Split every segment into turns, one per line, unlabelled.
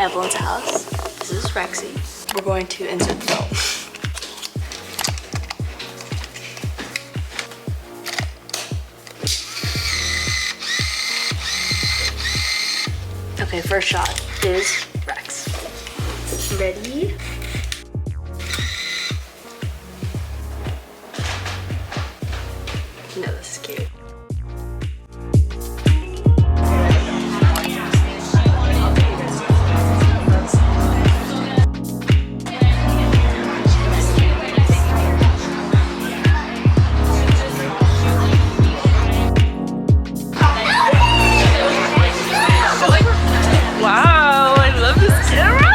Evelyn's house. This is Rexy. We're going to insert the film. Okay, first shot is Rex. Ready? No, this is cute. Wow, I love this camera.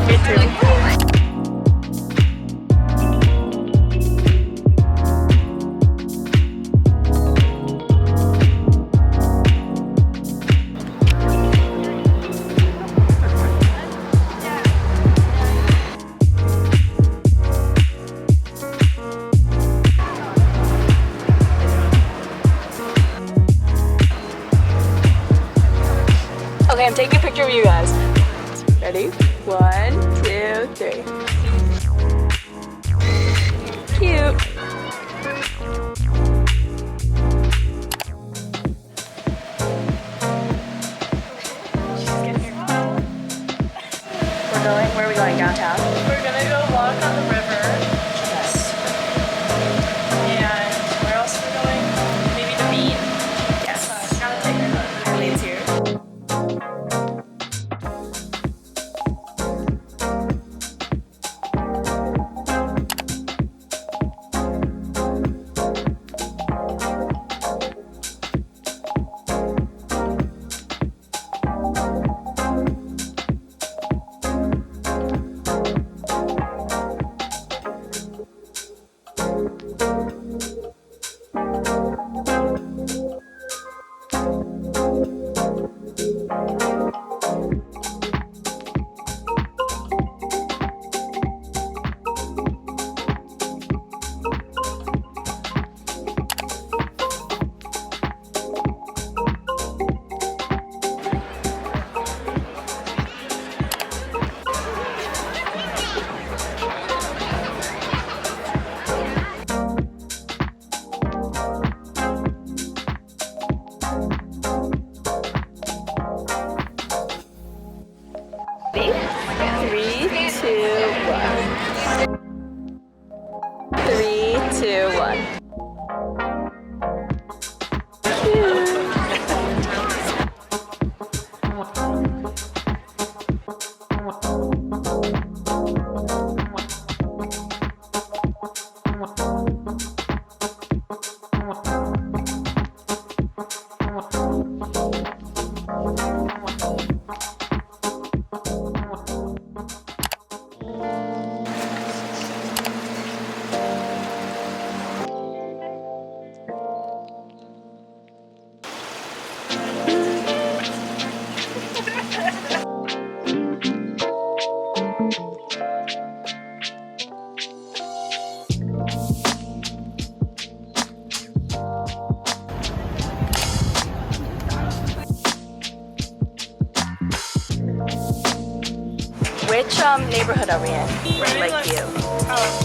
Me too. Okay, I'm taking a picture of you guys. Ready? 1, 2, 3. Cute. Where are we going? Downtown?
We're gonna go walk on the river.
Yes.
And where else are we going? Maybe the beach.
Yes.
Gotta take her.
Eileen's here. Which neighborhood are we in? Lakeview.
Oh.